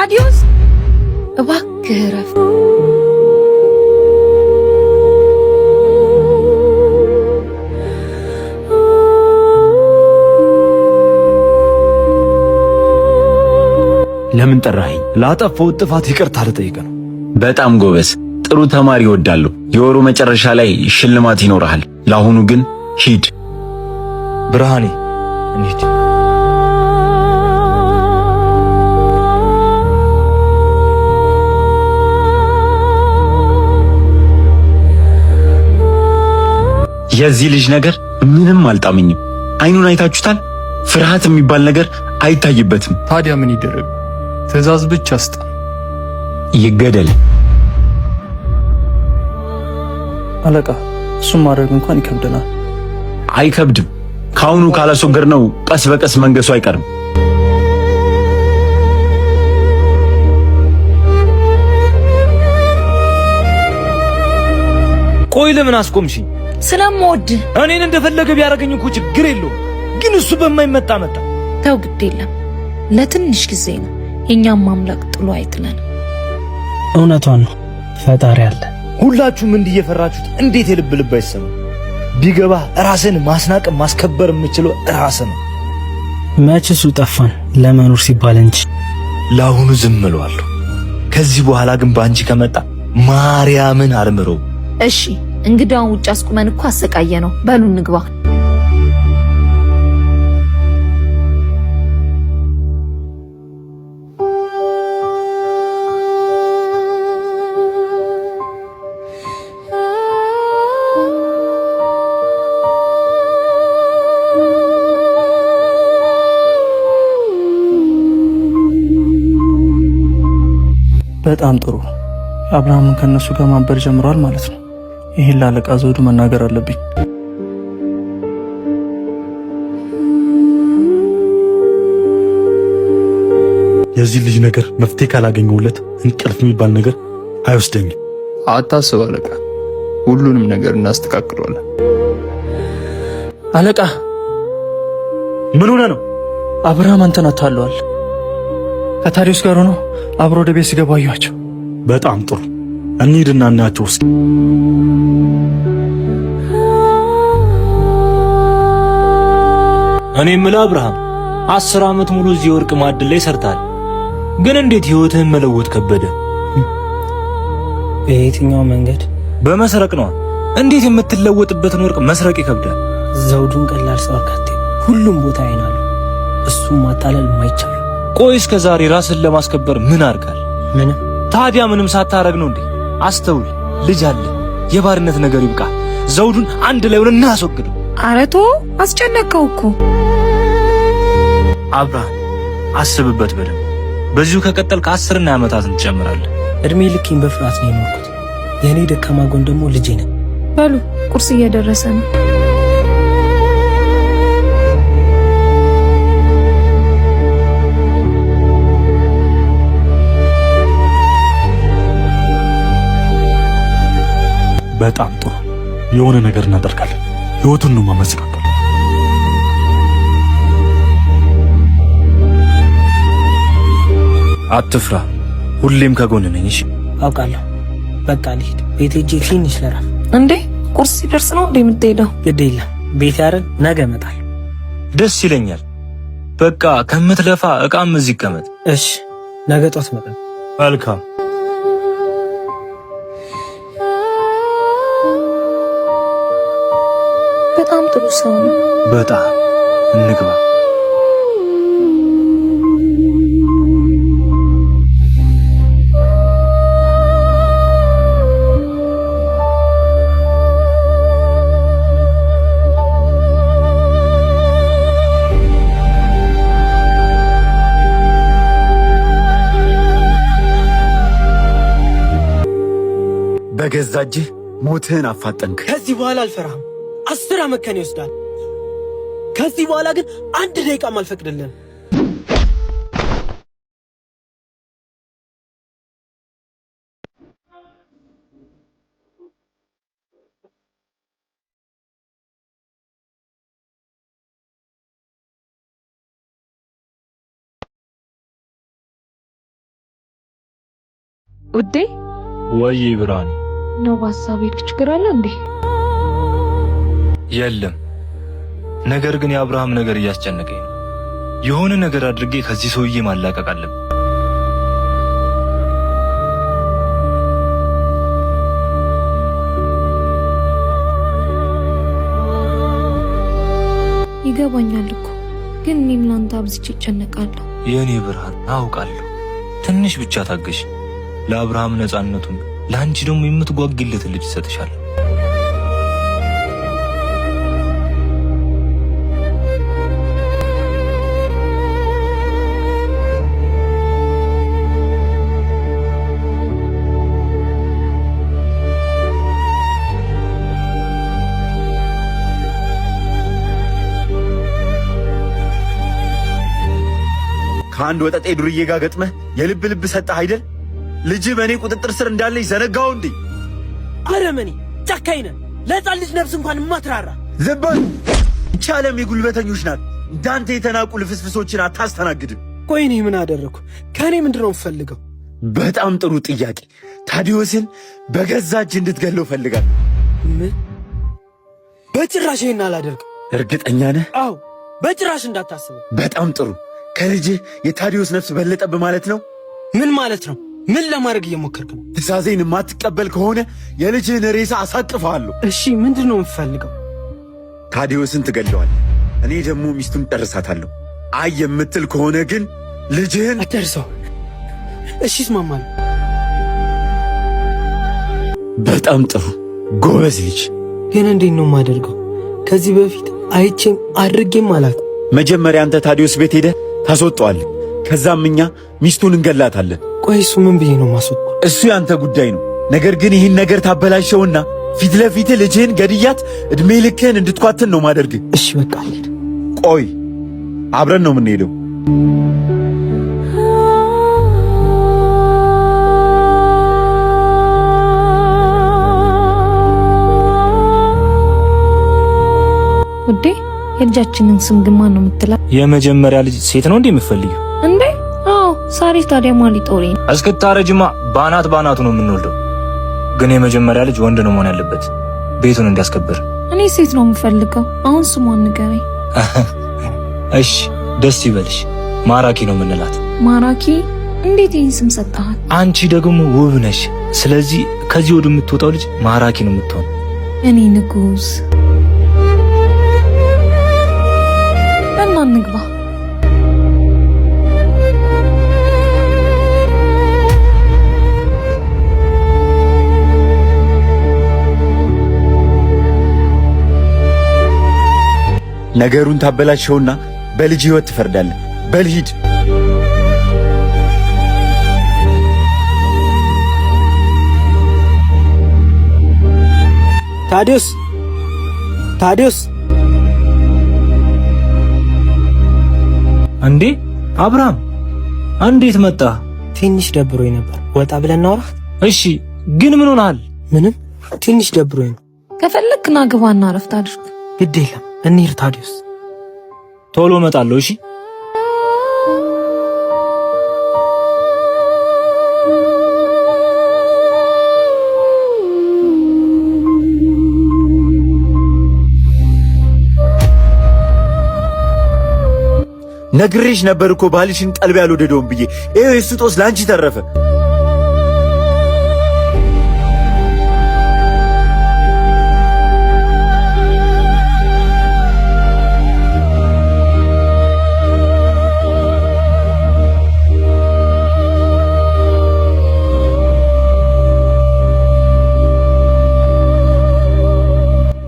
ታዲዮስ እባክህ እረፍ። ለምን ጠራኸኝ? ላጠፋው ጥፋት ይቅርታ ልጠይቅ ነው። በጣም ጎበዝ፣ ጥሩ ተማሪ እወዳለሁ። የወሩ መጨረሻ ላይ ሽልማት ይኖርሃል። ለአሁኑ ግን ሂድ። ብርሃኔ እንሂድ። የዚህ ልጅ ነገር ምንም አልጣመኝም። አይኑን አይታችሁታል? ፍርሃት የሚባል ነገር አይታይበትም። ታዲያ ምን ይደረግ? ትዕዛዝ ብቻ ስጣ። ይገደል። አለቃ፣ እሱም ማድረግ እንኳን ይከብደናል። አይከብድም። ካሁኑ ካላስወገድነው ቀስ በቀስ መንገሱ አይቀርም። ቆይ ለምን አስቆምሽኝ? ስለምወድ። እኔን እንደፈለገ ቢያደርገኝ እኮ ችግር የለውም፣ ግን እሱ በማይመጣ መጣ። ተው፣ ግድ የለም፣ ለትንሽ ጊዜ ነው። የኛም ማምላክ ጥሎ አይጥለን። እውነቷን ነው፣ ፈጣሪ አለ። ሁላችሁም እንዲህ እየፈራችሁት እንዴት የልብ ልብ አይሰማም? ቢገባ ራስን ማስናቅ ማስከበር የምችለው ራስ ነው። መች እሱ ጠፋን ለመኖር ሲባል እንጂ። ለአሁኑ ዝም እለዋለሁ። ከዚህ በኋላ ግን በአንቺ ከመጣ ማርያምን አልምረው። እሺ፣ እንግዳውን ውጭ አስቁመን እኮ አሰቃየ ነው። በሉ እንግባ። በጣም ጥሩ። አብርሃምን ከነሱ ጋር ማበር ጀምሯል ማለት ነው። ይሄን ለአለቃ ዘውዱ መናገር አለብኝ። የዚህ ልጅ ነገር መፍትሄ ካላገኘሁለት እንቅልፍ የሚባል ነገር አይወስደኝም። አታስብ አለቃ፣ ሁሉንም ነገር እናስተካክለዋለን። አለቃ፣ ምን ሆነ ነው? አብርሃም አንተን አታለዋል። ከታዲዮስ ጋር ሆኖ አብሮ ወደ ቤት ሲገቡ አየኋቸው። በጣም ጥሩ፣ እንሂድና እናያቸው እስኪ። እኔ የምልህ አብርሃም፣ 10 ዓመት ሙሉ እዚህ ወርቅ ማዕድን ላይ ሰርተሃል፣ ግን እንዴት ህይወትህን መለወጥ ከበደ? በየትኛው መንገድ? በመስረቅ ነው። እንዴት የምትለወጥበትን ወርቅ መስረቅ ይከብዳል? ዘውዱን ቀላል ሰው አካቴ ሁሉም ቦታ አይናሉ። እሱም ማታለል ማይቻል። ቆይ እስከ ዛሬ ራስን ለማስከበር ምን አርጋል? ምንም። ታዲያ ምንም ሳታረግ ነው እንዴ? አስተውል፣ ልጅ አለ። የባርነት ነገር ይብቃ። ዘውዱን አንድ ላይ ሆነን እናስወግደው። አረቶ አስጨነቀው እኮ። አብርሃም፣ አስብበት በደንብ። በዚሁ ከቀጠልክ 10 ዓመታትን ትጨምራለህ። እድሜ ልኬን በፍርሃት ነው የኖርኩት። የኔ ደካማ ጎን ደግሞ ልጄ ነው። በሉ ቁርስ እየደረሰ ነው። በጣም ጥሩ፣ የሆነ ነገር እናደርጋለን። ህይወቱን ነው ማመሰቃቀል። አትፍራ፣ ሁሌም ከጎን ነኝ። እሺ፣ አውቃለሁ። በቃ ልሂድ። ቤት ሄጄ ትንሽ ልረፍ። እንዴ ቁርስ ሲደርስ ነው እንዴ የምትሄደው? ግድ የለም፣ ቤት ያረን ነገ እመጣለሁ። ደስ ይለኛል። በቃ ከምትለፋ እቃም እዚህ ይቀመጥ። እሺ፣ ነገ ጧት እመጣለሁ። መልካም። በጣም ጥሩ ሰው ነው። በጣም እንግባ። በገዛ እጅህ ሞትህን አፋጠንክ። ከዚህ በኋላ አልፈራህም። 10 ዓመት ከኔ ይወስዳል። ከዚህ በኋላ ግን 1 ደቂቃም አልፈቅድልህም። ውዴ ወይ ብርሃኔ ነው በሀሳቤ ችግር አለ እንዴ? የለም። ነገር ግን የአብርሃም ነገር እያስጨነቀኝ ነው። የሆነ ነገር አድርጌ ከዚህ ሰውዬ ማላቀቅ አለብኝ። ይገባኛል እኮ ግን እኔም ላንተ አብዝቼ እጨነቃለሁ። የኔ ብርሃን አውቃለሁ። ትንሽ ብቻ ታገሽ። ለአብርሃም ነፃነቱን ለአንቺ ደግሞ የምትጓጊለት ልጅ ይሰጥሻል። ከአንድ ወጠጤ ዱርዬ ጋር ገጥመህ የልብ ልብ ሰጠህ አይደል? ልጅ በእኔ ቁጥጥር ስር እንዳለች ዘነጋው እንዴ? አረመኔ ጨካኝ ነህ። ለሕፃን ልጅ ነፍስ እንኳን የማትራራ ዝም በል። ይህች ዓለም የጉልበተኞች ናት። እንዳንተ የተናቁ ልፍስፍሶችን አታስተናግድም። ቆይ እኔ ምን አደረግኩ? ከእኔ ምንድን ነው የምፈልገው? በጣም ጥሩ ጥያቄ። ታዲዮስን በገዛ እጅ እንድትገለው ፈልጋል። ምን? በጭራሽ ይህን አላደርግም። እርግጠኛ ነህ? አዎ፣ በጭራሽ እንዳታስበው። በጣም ጥሩ። ከልጅህ የታዲዮስ ነፍስ በለጠብ ማለት ነው? ምን ማለት ነው? ምን ለማድረግ እየሞከርክ ነው? ትእዛዜን የማትቀበል ከሆነ የልጅህን ሬሳ አሳቅፈዋለሁ። እሺ፣ ምንድን ነው የምትፈልገው? ታዲዮስን ትገለዋለህ፣ እኔ ደግሞ ሚስቱን ጨርሳታለሁ። አይ የምትል ከሆነ ግን ልጅህን አትጨርሰው። እሺ፣ እስማማለሁ። በጣም ጥሩ ጎበዝ ልጅ። ግን እንዴት ነው የማደርገው? ከዚህ በፊት አይቼም አድርጌም አላት። መጀመሪያ አንተ ታዲዮስ ቤት ሄደህ ታስወጣዋለህ። ከዛም እኛ ሚስቱን እንገላታለን። ቆይ እሱ ምን ብዬ ነው ማስወጣው? እሱ ያንተ ጉዳይ ነው። ነገር ግን ይህን ነገር ታበላሸውና ፊት ለፊት ልጅህን ገድያት ዕድሜ ልክህን እንድትኳትን ነው ማደርግ። እሺ በቃ ሄድ። ቆይ አብረን ነው የምንሄደው። ውዴ የልጃችንን ስም ግን ማን ነው የምትላት? የመጀመሪያ ልጅ ሴት ነው እንዴ የምትፈልጊው? እንዴ? አዎ ሳሪስ። ታዲያ ማን ሊጦሪ? እስክታረጅማ ባናቱ ነው የምንወልደው። ግን የመጀመሪያ ልጅ ወንድ ነው መሆን ያለበት፣ ቤቱን እንዲያስከብር። እኔ ሴት ነው የምፈልገው። አሁን ስሟን ንገረኝ። እሺ ደስ ይበልሽ። ማራኪ ነው የምንላት። ማራኪ? እንዴት ይህን ስም ሰጠሃት? አንቺ ደግሞ ውብ ነሽ። ስለዚህ ከዚህ ወደ የምትወጣው ልጅ ማራኪ ነው የምትሆን። እኔ ንጉስ እና እንግባ። ነገሩን ታበላሸውና በልጅ ሕይወት ትፈርዳለህ። በል ሂድ። ታዲዮስ ታዲዮስ! እንዴ አብርሃም እንዴት መጣ? ትንሽ ደብሮኝ ነበር። ወጣ ብለን እናውራ። እሺ ግን ምን ሆነሃል? ምንም፣ ትንሽ ደብሮኝ ነው። ከፈለክ ና ግባና ረፍት አድርግ። ግድ የለም እንሂድ። ታዲዮስ ቶሎ እመጣለሁ። እሺ ነግሬሽ ነበር እኮ ባልሽን ቀልብ ያልወደደውም ብዬ። ይሄ የሱ ጦስ ላንቺ ተረፈ።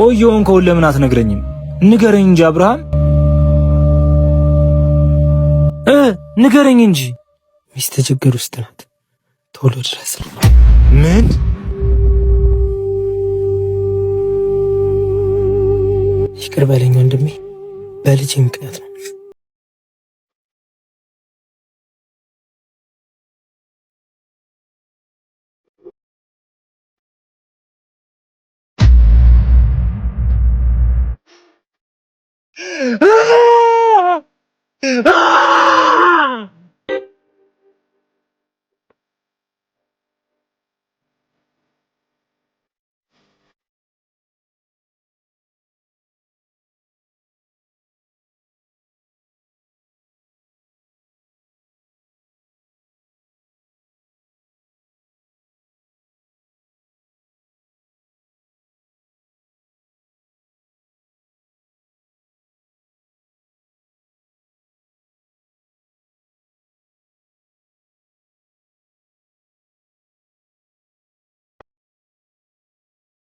ቆየውን ከሁሉ ለምን አትነግረኝም? ንገረኝ እንጂ አብርሃም ንገረኝ እንጂ። ሚስት ችግር ውስጥ ናት። ቶሎ ድረስ። ምን? ይቅር በለኝ ወንድሜ፣ በልጄ ምክንያት ነው።